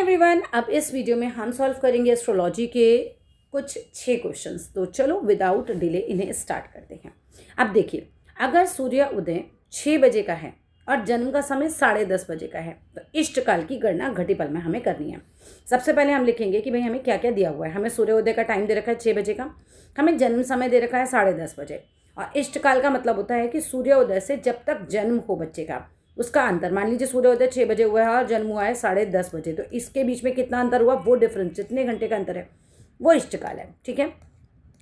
Everyone, अब इस video में हम सॉल्व करेंगे एस्ट्रोलॉजी के कुछ 6 क्वेश्चंस। तो चलो विदाउट डिले इन्हें स्टार्ट करते हैं। अब देखिए, अगर सूर्य उदय 6 बजे का है और जन्म का समय 10:30 बजे का है तो इष्टकाल की गणना घटिपल में हमें करनी है। सबसे पहले हम लिखेंगे कि भाई हमें क्या क्या दिया हुआ है। हमें सूर्योदय का टाइम दे रखा है 6 बजे का, हमें जन्म समय दे रखा है 10:30 बजे, और इष्टकाल का मतलब होता है कि सूर्योदय से जब तक जन्म हो बच्चे का उसका अंतर। मान लीजिए सूर्योदय 6 बजे हुआ है और जन्म हुआ है 10:30 बजे, तो इसके बीच में कितना अंतर हुआ, वो डिफरेंस जितने घंटे का अंतर है वो इष्टकाल है। ठीक है,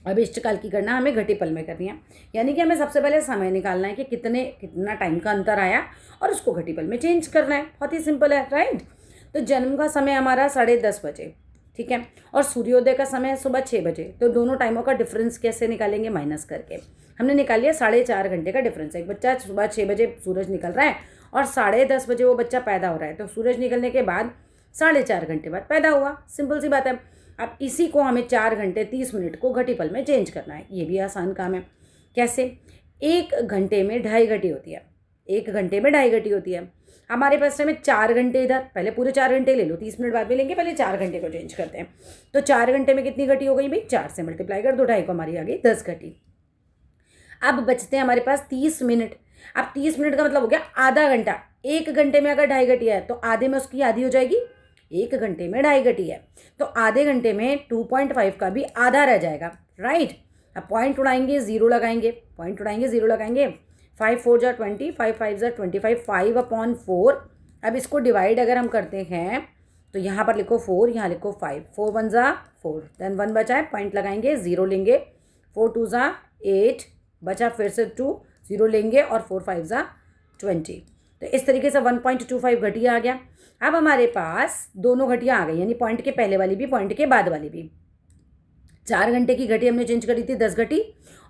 अब इष्टकाल की गणना हमें घटिपल में करनी है, यानी कि हमें सबसे पहले समय निकालना है कि कितना टाइम का अंतर आया और उसको घटिपल में चेंज करना है। बहुत ही सिंपल है, राइट। तो जन्म का समय हमारा 10:30 बजे, ठीक है, और सूर्योदय का समय है सुबह 6 बजे। तो दोनों टाइमों का डिफरेंस कैसे निकालेंगे, माइनस करके। हमने निकाल लिया 4.5 घंटे का डिफरेंस। एक बच्चा सुबह 6 बजे सूरज निकल रहा है और 10:30 बजे वो बच्चा पैदा हो रहा है, तो सूरज निकलने के बाद 4.5 घंटे बाद पैदा हुआ। सिंपल सी बात है। अब इसी को हमें 4 घंटे 30 मिनट को घटिपल में चेंज करना है। ये भी आसान काम है। कैसे? 1 घंटे में 2.5 घटी होती है। 1 घंटे में 2.5 घटी होती है। हमारे पास में 4 घंटे इधर, पहले पूरे 4 घंटे ले लो, 30 मिनट बाद भी लेंगे, पहले 4 घंटे को चेंज करते हैं। तो 4 घंटे में कितनी घटी हो गई भाई, 4 से मल्टीप्लाई कर दो, 2.5 को हमारी आ गई 10 घटी। अब बचते हैं हमारे पास 30 मिनट। अब 30 मिनट का मतलब हो गया आधा घंटा। 1 घंटे में अगर 2.5 घटी है तो आधे में उसकी आधी हो जाएगी। 1 घंटे में 2.5 घटी है तो आधे घंटे में 2.5 का भी आधा रह जाएगा, राइट। अब पॉइंट उड़ाएंगे, जीरो लगाएंगे, पॉइंट उड़ाएंगे, जीरो लगाएंगे। 5 4 जा 20, 5 5 जा 25, 5/4। अब इसको डिवाइड अगर हम करते हैं तो यहाँ पर लिखो 4, यहाँ लिखो 5, 4 1 जा 4, देन 1 बचा है, पॉइंट लगाएंगे, जीरो लेंगे, 4 2 जा 8 बचा, फिर से 2 जीरो लेंगे और 4 5 जा 20। तो इस तरीके से 1.25 घटिया आ गया। अब हमारे पास दोनों घटियाँ आ गई, यानी पॉइंट के पहले वाली भी पॉइंट के बाद वाली भी। 4 घंटे की घटी हमने चेंज करी थी 10 घटी,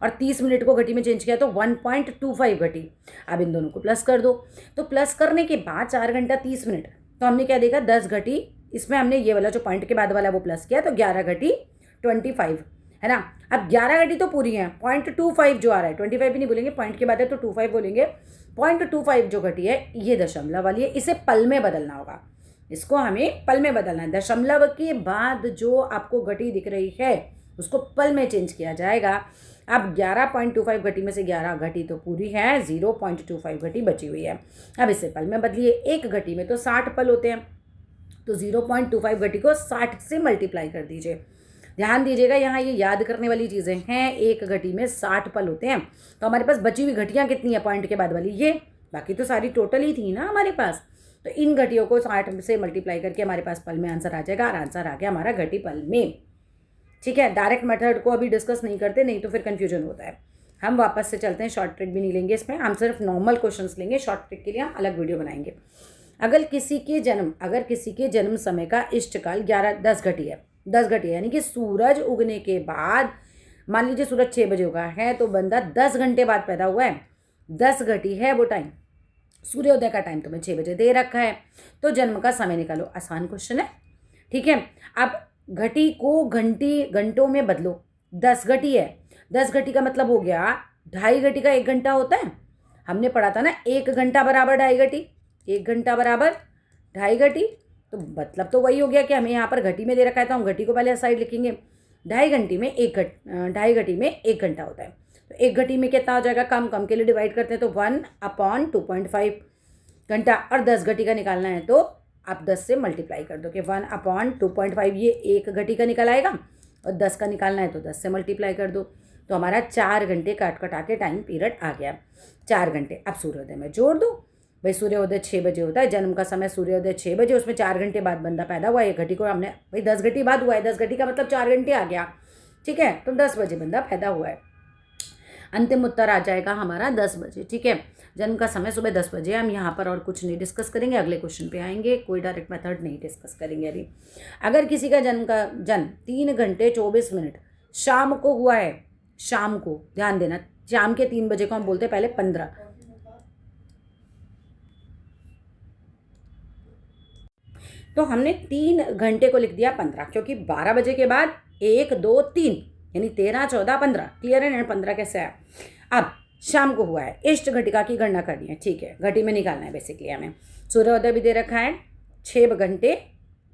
और 30 मिनट को घटी में चेंज किया तो 1.25 घटी। अब इन दोनों को प्लस कर दो। तो प्लस करने के बाद 4 घंटा 30 मिनट, तो हमने क्या देखा, 10 घटी, इसमें हमने ये वाला जो पॉइंट के बाद वाला वो प्लस किया, तो 11 घटी 25, है ना। अब 11 घटी तो पूरी है, 0.25 जो आ रहा है, 25 भी नहीं बोलेंगे, पॉइंट के बाद है तो 25 बोलेंगे। 0.25 जो घटी है ये दशमलव वाली है, इसे पल में बदलना होगा। इसको हमें पल में बदलना है। दशमलव के बाद जो आपको घटी दिख रही है उसको पल में चेंज किया जाएगा। अब 11.25 घटी में से 11 घटी तो पूरी है, 0.25 घटी बची हुई है। अब इसे पल में बदलिए। 1 घटी में तो 60 पल होते हैं, तो 0.25 घटी को 60 से मल्टीप्लाई कर दीजिए। ध्यान दीजिएगा, यहाँ ये याद करने वाली चीज़ें हैं। 1 घटी में 60 पल होते हैं, तो हमारे पास बची हुई घटियाँ कितनी है पॉइंट के बाद वाली, ये। बाकी तो सारी टोटल ही थी ना हमारे पास। तो इन घटियों को 60 से मल्टीप्लाई करके हमारे पास पल में आंसर आ जाएगा, और आंसर आ गया हमारा घटी पल में। ठीक है, डायरेक्ट मेथड को अभी डिस्कस नहीं करते, नहीं तो फिर कन्फ्यूजन होता है। हम वापस से चलते हैं, शॉर्ट ट्रिक भी नहीं लेंगे इसमें, हम सिर्फ नॉर्मल क्वेश्चंस लेंगे। शॉर्ट ट्रिक के लिए हम अलग वीडियो बनाएंगे। अगर किसी के जन्म समय का इष्टकाल 10 घटी है, 10 घटी है, यानी कि सूरज उगने के बाद, मान लीजिए सूरज 6 बजे उगा है तो बंदा 10 घंटे बाद पैदा हुआ है, 10 घटी है वो टाइम। सूर्योदय का टाइम तुम्हें 6 बजे दे रखा है, तो जन्म का समय निकालो। आसान क्वेश्चन है, ठीक है। अब घटी को घंटों में बदलो। 10 घटी है, 10 घटी का मतलब हो गया 2.5 घटी का 1 घंटा होता है। हमने पढ़ा था ना, 1 घंटा बराबर 2.5 घटी, 1 घंटा बराबर 2.5 घटी। तो मतलब तो वही हो गया कि हमें यहाँ पर घटी में दे रखा है तो हम घटी को पहले साइड लिखेंगे। 2.5 घटी में 1 घंटा होता है, तो 1 घटी में कितना हो जाएगा, कम कम के लिए डिवाइड करते हैं तो 1/2.5 घंटा। और 10 घटी का निकालना है तो आप 10 से मल्टीप्लाई कर दो कि 1/2.5 ये 1 घटी का निकल आएगा, और 10 का निकालना है तो 10 से मल्टीप्लाई कर दो। तो हमारा 4 घंटे काट कटा के टाइम पीरियड आ गया, 4 घंटे। अब सूर्योदय में जोड़ दो भाई, सूर्योदय 6 बजे होता है, जन्म का समय सूर्योदय 6 बजे, उसमें 4 घंटे बाद बंदा पैदा हुआ है। 1 घटी को हमने भाई 10 घटी बाद हुआ है, 10 घटी का मतलब 4 घंटे आ गया, ठीक है। तो 10 बजे बंदा पैदा हुआ है। अंतिम उत्तर आ जाएगा हमारा 10 बजे, ठीक है। जन्म का समय सुबह 10 बजे। हम यहाँ पर और कुछ नहीं डिस्कस करेंगे, अगले क्वेश्चन पे आएंगे। कोई डायरेक्ट मेथड नहीं डिस्कस करेंगे अभी। अगर किसी का जन्म 3 घंटे 24 मिनट शाम को हुआ है, शाम को, ध्यान देना, शाम के 3 बजे को हम बोलते हैं पहले 15, तो हमने 3 घंटे को लिख दिया 15, क्योंकि 12 बजे के बाद 1 2 3 यानी 13 14 15। क्लियर है, 15 कैसे है। अब शाम को हुआ है, इष्ट घटिका की गणना करनी है, ठीक है। घटी में निकालना है बेसिकली हमें। सूर्योदय भी दे रखा है 6 घंटे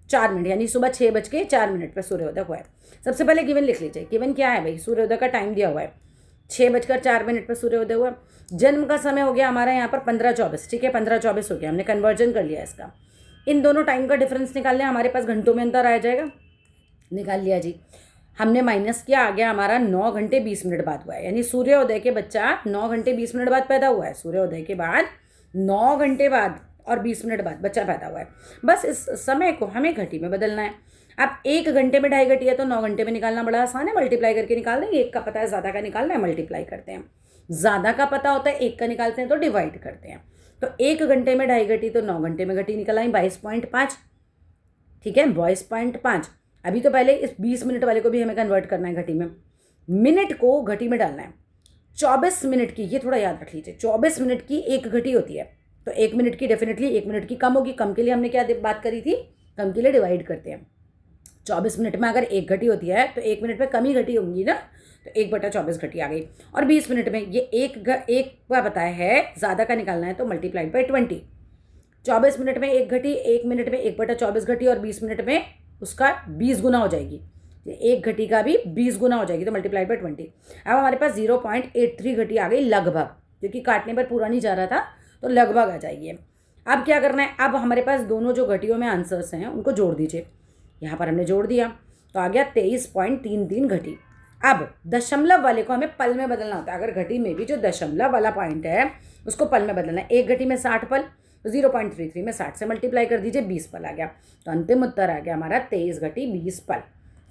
4 मिनट, यानी सुबह 6:04 पर सूर्योदय हुआ है। सबसे पहले गिवन लिख लीजिए। गिवन क्या है भाई, सूर्योदय का टाइम दिया हुआ है 6:04 पर सूर्योदय हुआ। जन्म का समय हो गया हमारा यहाँ पर 15:24, ठीक है, 15:24 हो गया, हमने कन्वर्जन कर लिया इसका। इन दोनों टाइम का डिफरेंस निकालने हमारे पास घंटों में अंतर आ जाएगा। निकाल लिया जी, हमने माइनस किया, आ गया हमारा 9 घंटे 20 मिनट बाद हुआ है, यानी सूर्योदय के बच्चा 9 घंटे 20 मिनट बाद पैदा हुआ है। सूर्योदय के बाद 9 घंटे बाद और 20 मिनट बाद बच्चा पैदा हुआ है। बस इस समय को हमें घटी में बदलना है। अब 1 घंटे में 2.5 घटी है तो 9 घंटे में निकालना बड़ा आसान है, मल्टीप्लाई करके निकाल देंगे। 1 का पता है, ज़्यादा का निकालना है, मल्टीप्लाई करते हैं। ज़्यादा का पता होता है, 1 का निकालते हैं तो डिवाइड करते हैं। तो 1 घंटे में 2.5 घटी तो 9 घंटे में घटी निकल आई 22.5, ठीक है, 22.5। अभी तो पहले इस 20 मिनट वाले को भी हमें कन्वर्ट करना है घटी में, मिनट को घटी में डालना है। 24 मिनट की, ये थोड़ा याद रख लीजिए, 24 मिनट की 1 घटी होती है, तो 1 मिनट की डेफिनेटली 1 मिनट की कम होगी। कम के लिए हमने क्या बात करी थी, कम के लिए डिवाइड करते हैं। 24 मिनट में अगर 1 घटी होती है तो 1 मिनट में कम ही घटी होंगी ना, तो 1/24 घटी आ गई। और 20 मिनट में ये एक का बताया है, ज़्यादा का निकालना है तो मल्टीप्लाइड बाई 20। 24 मिनट में 1 घटी, 1 मिनट में 1/24 घटी, और 20 मिनट में उसका 20 गुना हो जाएगी। 1 घटी का भी 20 गुना हो जाएगी, तो मल्टीप्लाइड बाई 20। अब हमारे पास 0.83 घटी आ गई लगभग, क्योंकि काटने पर पूरा नहीं जा रहा था, तो लगभग आ जाएगी। अब क्या करना है, अब हमारे पास दोनों जो घटियों में आंसर्स हैं उनको जोड़ दीजिए। यहाँ पर हमने जोड़ दिया तो आ गया 23.33 घटी। अब दशमलव वाले को हमें पल में बदलना होता है। अगर घटी में भी जो दशमलव वाला पॉइंट है उसको पल में बदलना है। 1 घटी में 60 पल, तो 0.33 में 60 से मल्टीप्लाई कर दीजिए, 20 पल आ गया। तो अंतिम उत्तर आ गया हमारा 23 घटी 20 पल।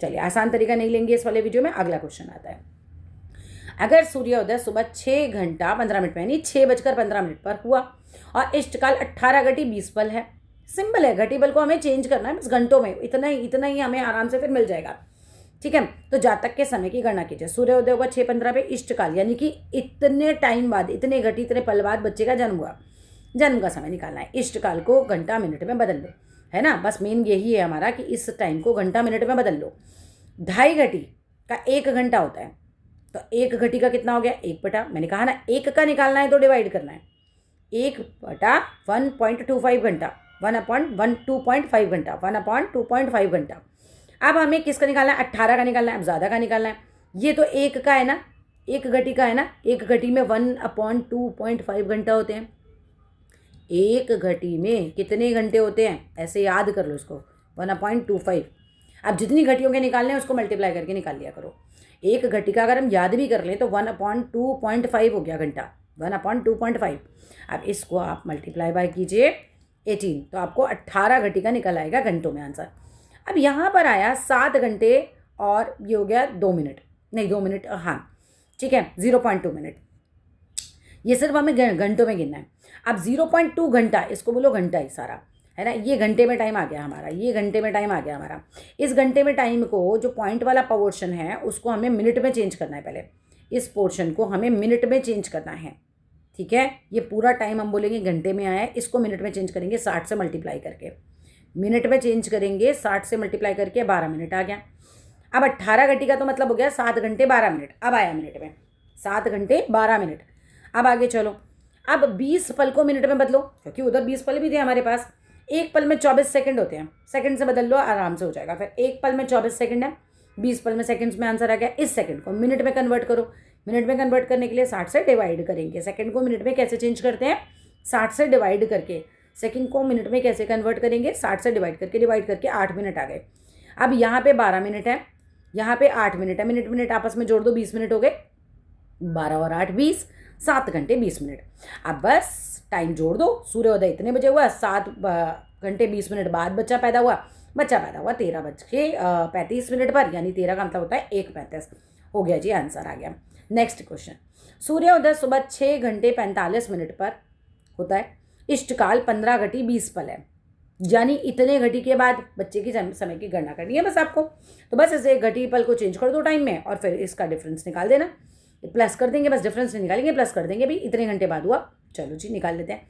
चलिए, आसान तरीका नहीं लेंगे इस वाले वीडियो में, अगला क्वेश्चन आता है। अगर सूर्योदय सुबह 6 घंटा 15 मिनट में, यानी 6:15 पर हुआ और इष्टकाल 18 घटी 20 पल है। सिंपल है, घटी पल को हमें चेंज करना है बस घंटों में, इतना ही हमें आराम से फिर मिल जाएगा, ठीक है। तो जातक के समय की गणना कीजिए। सूर्योदय होगा 6:15 पे, इष्टकाल यानी कि इतने टाइम बाद, इतने घटी इतने पल बाद बच्चे का जन्म हुआ, जन्म का समय निकालना है। इष्टकाल को घंटा मिनट में बदल लो, है ना, बस मेन यही है हमारा कि इस टाइम को घंटा मिनट में बदल लो। 2.5 घटी का 1 घंटा होता है, तो 1 घटी का कितना हो गया, 1 मैंने कहा ना 1 का निकालना है तो डिवाइड करना है। 1/1.25 घंटा, 1/2.5 घंटा, 1/2.5 घंटा। अब हमें किसका निकालना है, 18 का निकालना है। अब ज़्यादा का निकालना है, ये तो 1 का है ना, 1 घटी का है ना, 1 घटी में 1/2.5 घंटा होते हैं। 1 घटी में कितने घंटे होते हैं, ऐसे याद कर लो इसको, 1/25। अब जितनी घटियों के निकालने हैं उसको मल्टीप्लाई करके निकाल लिया करो। 1 घटी का अगर हम याद भी कर लें तो 1/2.5 हो गया घंटा, 1/2.5। अब इसको आप मल्टीप्लाई बाय कीजिए 18, तो आपको 18 घटी का निकल आएगा घंटों में आंसर। अब यहाँ पर आया 7 घंटे और ये हो गया 2 मिनट, नहीं 2 मिनट, हाँ ठीक है, 0.2 मिनट। ये सिर्फ हमें घंटों में गिनना है। अब 0.2 घंटा, इसको बोलो घंटा ही सारा, है ना, ये घंटे में टाइम आ गया हमारा, ये घंटे में टाइम आ गया हमारा। इस घंटे में टाइम को, जो पॉइंट वाला पोर्शन है उसको हमें मिनट में चेंज करना है। पहले इस पोर्शन को हमें मिनट में चेंज करना है, ठीक है। ये पूरा टाइम हम बोलेंगे घंटे में आया है, इसको मिनट में चेंज करेंगे 60 से मल्टीप्लाई करके, मिनट में चेंज करेंगे 60 से मल्टीप्लाई करके 12 मिनट आ गया। अब 18 घटी का तो मतलब हो गया 7 घंटे 12 मिनट, अब आया मिनट में 7 घंटे 12 मिनट। अब आगे चलो, अब 20 पल को मिनट में बदलो, क्योंकि उधर 20 पल भी थे हमारे पास। 1 पल में 24 सेकंड होते हैं, सेकंड से बदल लो आराम से हो जाएगा। फिर 1 पल में 24 सेकंड है, 20 पल में सेकंड्स में आंसर आ गया। इस सेकंड को मिनट में कन्वर्ट करो, मिनट में कन्वर्ट करने के लिए 60 से डिवाइड करेंगे। सेकंड को मिनट में कैसे चेंज करते हैं, 60 से डिवाइड करके। सेकंड को मिनट में कैसे कन्वर्ट करेंगे, 60 से डिवाइड करके 8 मिनट आ गए। अब यहाँ पे 12 मिनट है, यहाँ पे 8 मिनट है, मिनट आपस में जोड़ दो, 20 मिनट हो गए, 12 और 8 20, 7 घंटे 20 मिनट। अब बस टाइम जोड़ दो, सूर्योदय इतने बजे हुआ, 7 घंटे 20 मिनट बाद बच्चा पैदा हुआ 13:35 पर, यानी 13 का मतलब होता है 1:35। हो गया जी, आंसर आ गया। नेक्स्ट क्वेश्चन, सूर्योदय सुबह 6 घंटे 45 मिनट पर होता है, इष्टकाल 15 घटी 20 पल है, यानी इतने घटी के बाद बच्चे की समय की गणना करनी है बस आपको। तो बस इसे घटी पल को चेंज कर दो टाइम में और फिर इसका डिफरेंस निकाल देना, प्लस कर देंगे, बस डिफरेंस नहीं निकालेंगे, प्लस कर देंगे भी, इतने घंटे बाद हुआ। चलो जी, निकाल लेते हैं।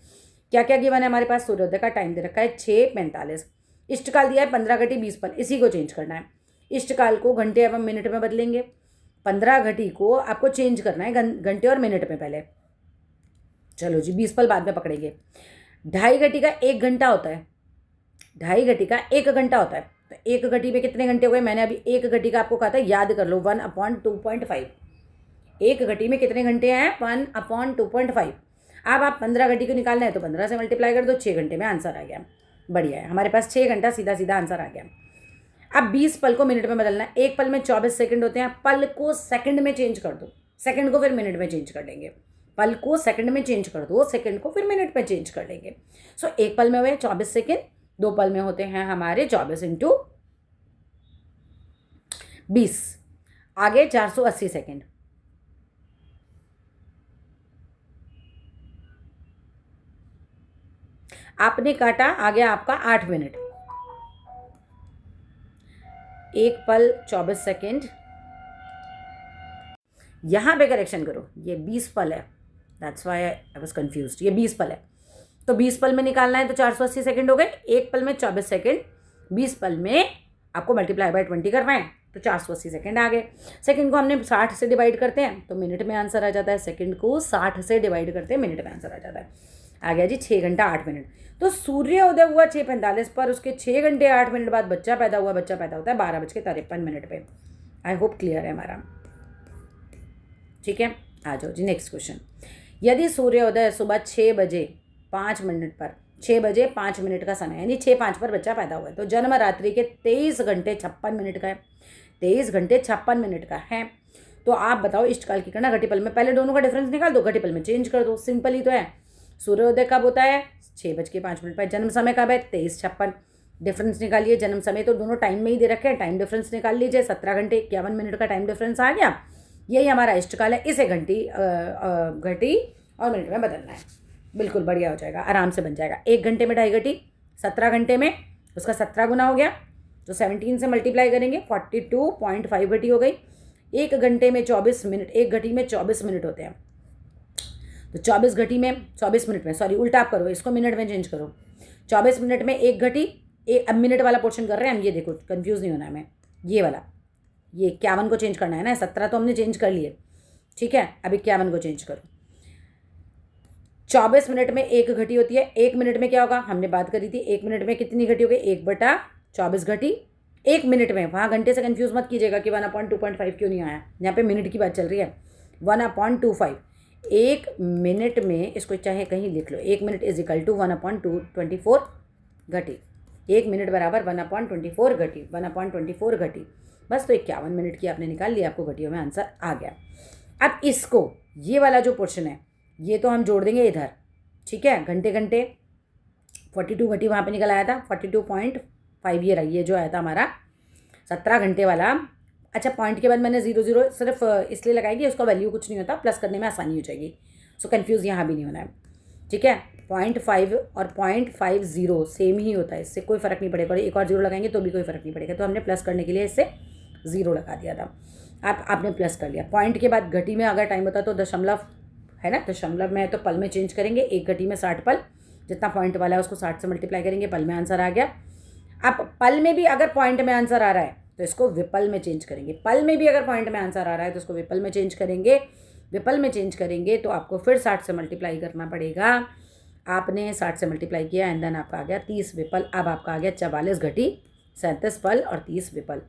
क्या क्या गिवन है हमारे पास, सूर्योदय का टाइम दे रखा है 6:45, इष्टकाल दिया है 15 घटी 20 पल, इसी को चेंज करना है। इष्टकाल को घंटे एवं मिनट में बदलेंगे, 15 घटी को आपको चेंज करना है घंटे और मिनट में पहले। चलो जी, 20 पल बाद में पकड़ेंगे। 2.5 घटी का 1 घंटा होता है, 2.5 घटी का 1 घंटा होता है, तो 1 घटी में कितने घंटे हो गए? मैंने अभी 1 घटी का आपको कहा था, याद कर लो, 1/2.5। 1 घटी में कितने घंटे हैं? 1/2.5। अब आप 15 घटी को निकालना है तो 15 से मल्टीप्लाई कर दो, 6 घंटे में आंसर आ गया। बढ़िया है, हमारे पास 6 घंटा सीधा सीधा आंसर आ गया। अब 20 पल को मिनट में बदलना है। एक पल में 24 सेकंड होते हैं, पल को सेकंड में चेंज कर दो, सेकंड को फिर मिनट में चेंज कर देंगे। पल को सेकंड में चेंज कर दो, सेकंड को फिर मिनट में चेंज कर लेंगे। सो एक पल में हुए 24 सेकंड, 2 पल में होते हैं हमारे 24 इंटू 20, आगे 480 सेकंड। आपने काटा, आ गया आपका 8 मिनट। एक पल 24 सेकंड, यहां पे करेक्शन करो, ये 20 पल है, that's why I was confused. ये 20 पल है, तो 20 पल में निकालना है तो 480 सेकंड हो गए। एक पल में 24 सेकंड, 20 पल में आपको मल्टीप्लाई बाय 20 करना है, तो 480 सेकंड आ गए। सेकंड को हमने 60 से डिवाइड करते हैं तो मिनट में आंसर आ जाता है। सेकंड को 60 से डिवाइड करते हैं, मिनट में आंसर आ जाता है। आ गया जी 6 घंटा 8 मिनट। तो सूर्योदय हुआ 6:45 पर, उसके 6 घंटे 8 मिनट बाद बच्चा पैदा हुआ। बच्चा पैदा होता है 12:53 पे। आई होप क्लियर है हमारा, ठीक है। आ जाओ जी नेक्स्ट क्वेश्चन। यदि सूर्योदय सुबह 6 बजे 5 मिनट पर, 6 बजे 5 मिनट का समय, यानी 6:05 पर बच्चा पैदा हुआ है, तो जन्म रात्रि के 23 घंटे 56 मिनट का है। 23 घंटे 56 मिनट का है, तो आप बताओ इष्टकाल की गणना घटीपल में। पहले दोनों का डिफरेंस निकाल दो, घटीपल में चेंज कर दो, सिंपल ही तो है। सूर्योदय कब होता है? 6:05 पर। जन्म समय कब है? 23:56। डिफरेंस निकालिए, जन्म समय तो दोनों टाइम में ही दे रखे हैं, टाइम डिफरेंस निकाल लीजिए। 17 घंटे 51 मिनट का टाइम डिफरेंस आ गया। यही हमारा इष्टकाल है, इसे घटी और मिनट में बदलना है। बिल्कुल बढ़िया हो जाएगा, आराम से बन जाएगा। 1 घंटे में 2.5 घटी, 17 घंटे में उसका 17 गुना हो गया, तो 17 से मल्टीप्लाई करेंगे, 42.5 घटी हो गई। 1 घंटे में 24 मिनट, 1 घटी में 24 मिनट होते हैं, तो 24 घटी में 24 मिनट में, सॉरी उल्टा आप करो, इसको मिनट में चेंज करो। 24 मिनट में 1 घटी, अब मिनट वाला पोर्शन कर रहे हैं हम, ये देखो कंफ्यूज नहीं होना है हमें। ये वाला, ये 51 को चेंज करना है ना, 17 तो हमने चेंज कर लिए, ठीक है। अब 51 को चेंज करो। 24 मिनट में 1 घटी होती है, 1 मिनट में क्या होगा? हमने बात करी थी 1 मिनट में कितनी घटी हो गई? 1/24 घटी 1 मिनट में। वहाँ घंटे से कंफ्यूज मत कीजिएगा कि 1/2.5 क्यों नहीं आया, यहाँ पे मिनट की बात चल रही है। 1/25 1 मिनट में, इसको चाहे कहीं लिख लो, 1 मिनट इज इक्वल टू 1/24 घटी। 1 मिनट बराबर 1/24 घटी, 1/24 घटी, बस। तो 51 मिनट की आपने निकाल लिया, आपको घटियों में आंसर आ गया। अब इसको, ये वाला जो पोर्शन है, ये तो हम जोड़ देंगे इधर, ठीक है। घंटे घंटे 42 घटी वहाँ पे निकल आया था, 42.5 ये रहा, ये जो आया था हमारा 17 घंटे वाला। अच्छा, पॉइंट के बाद मैंने 0 सिर्फ इसलिए लगाएगी, उसका वैल्यू कुछ नहीं होता, प्लस करने में आसानी हो जाएगी। सो कन्फ्यूज़ यहाँ भी नहीं होना है, ठीक है। 0.5 और 0.50 सेम ही होता है, इससे कोई फ़र्क नहीं पड़ेगा। एक और 0 लगाएंगे तो भी कोई फ़र्क नहीं पड़ेगा, तो हमने प्लस करने के लिए इससे 0 लगा दिया था। आपने प्लस कर लिया। पॉइंट के बाद घटी में अगर टाइम होता तो दशमलव है ना, दशमलव में है तो पल में चेंज करेंगे। 1 घटी में 60 पल, जितना पॉइंट वाला है उसको 60 से मल्टीप्लाई करेंगे, पल में आंसर आ गया। अब पल में भी अगर पॉइंट में आंसर आ रहा है तो इसको विपल में चेंज करेंगे। पल में भी अगर पॉइंट में आंसर आ रहा है तो इसको विपल में चेंज करेंगे। विपल में चेंज करेंगे तो आपको फिर 60 से मल्टीप्लाई करना पड़ेगा। आपने 60 से मल्टीप्लाई किया एंड देन आपका आ गया 30 विपल। अब आपका आ गया 44 घटी 37 पल और 30 विपल।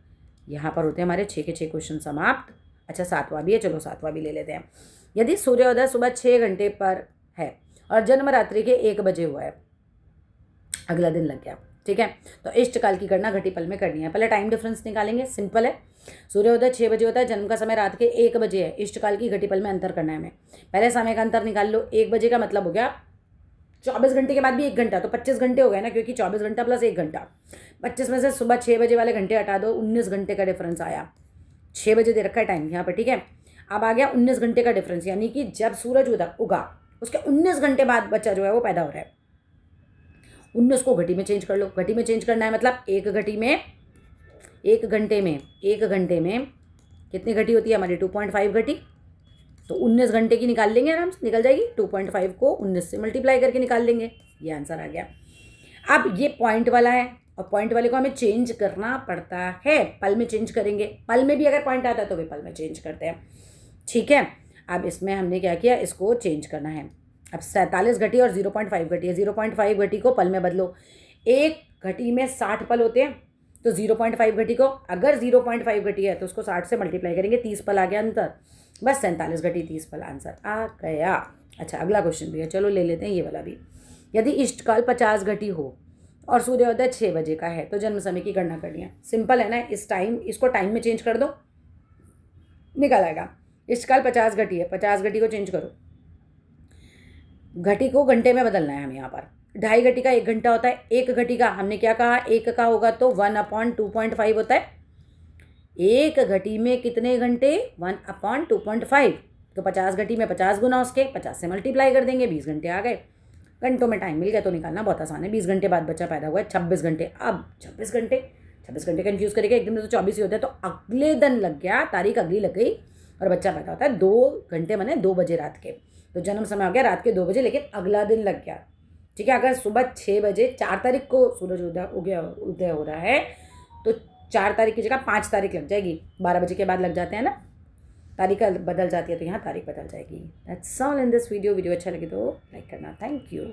यहाँ पर होते हैं हमारे 6 के 6 क्वेश्चन समाप्त। अच्छा, 7वां भी है, चलो 7वां भी ले लेते हैं। यदि सूर्योदय सुबह 6 घंटे पर है और जन्म रात्रि के 1 बजे हुआ है, अगला दिन लग गया, ठीक है, तो इष्टकाल की गणना घटीपल में करनी है। पहले टाइम डिफरेंस निकालेंगे, सिंपल है। सूर्योदय 6 बजे होता है, जन्म का समय रात के 1 बजे है, इष्टकाल की घटीपल में अंतर करना है हमें। पहले समय का अंतर निकाल लो। 1 बजे का मतलब हो गया 24 घंटे के बाद भी 1 घंटा, तो 25 घंटे हो गए ना, क्योंकि 24 घंटा प्लस 1 घंटा। 25 में से सुबह 6 बजे वाले घंटे हटा दो, 19 घंटे का डिफरेंस आया। 6 बजे दे रखा है टाइम यहाँ पर, ठीक है। अब आ गया 19 घंटे का डिफरेंस, यानी कि जब सूरज उगा उसके 19 घंटे बाद बच्चा जो है वो पैदा हो रहा है। 19 को घटी में चेंज कर लो। घटी में चेंज करना है मतलब 1 घटी में, 1 घंटे में, 1 घंटे में कितनी घटी होती है हमारी? 2.5 घटी। तो 19 घंटे की निकाल लेंगे, आराम से निकल जाएगी। 2.5 को 19 से मल्टीप्लाई करके निकाल लेंगे, ये आंसर आ गया। अब ये पॉइंट वाला है और पॉइंट वाले को हमें चेंज करना पड़ता है, पल में चेंज करेंगे। पल में भी अगर पॉइंट आता है तो भी पल में चेंज करते हैं, ठीक है। अब इसमें हमने क्या किया, इसको चेंज करना है। अब 47 घटी और 0.5 घटी है, 0.5 घटी को पल में बदलो। 1 घटी में 60 पल होते हैं, तो 0.5 घटी को, अगर 0.5 घटी है तो उसको 60 से मल्टीप्लाई करेंगे, 30 पल आ गया अंतर, बस 47 घटी 30 पल आंसर आ गया। अच्छा, अगला क्वेश्चन भी है, चलो ले लेते हैं ये वाला भी। यदि इष्टकाल 50 घटी हो और सूर्योदय 6 बजे का है तो जन्म समय की गणना करनी है। सिंपल है ना, इसको टाइम में चेंज कर दो, निकल आएगा। इष्टकाल 50 घटी है, 50 घटी को चेंज करो, घटी को घंटे में बदलना है हमें यहाँ पर। 2.5 घटी का 1 घंटा होता है, 1 घटी का हमने क्या कहा, 1 का होगा तो 1/2.5 होता है। 1 घटी में कितने घंटे, 1/2.5, तो 50 घटी में 50 गुना उसके, 50 से मल्टीप्लाई कर देंगे, 20 घंटे आ गए। घंटों में टाइम मिल गया तो निकालना बहुत आसान है। 20 घंटे बाद बच्चा पैदा हुआ है 26 घंटे। अब 26 घंटे कन्फ्यूज़ करेगा, एक दिन में तो 24 ही होता है, तो अगले दिन लग गया, तारीख अगली लग गई और बच्चा पैदा होता है 2 घंटे माने 2 बजे रात के, तो जन्म समय हो गया रात के 2 बजे, लेकिन अगला दिन लग गया। ठीक है, अगर सुबह 6 बजे 4 तारीख को सूरज उदय हो रहा है तो 4 तारीख की जगह 5 तारीख लग जाएगी, 12 बजे के बाद लग जाते हैं ना, तारीख बदल जाती है, तो यहाँ तारीख बदल जाएगी। That's all in this video अच्छा लगे तो लाइक करना। Thank you.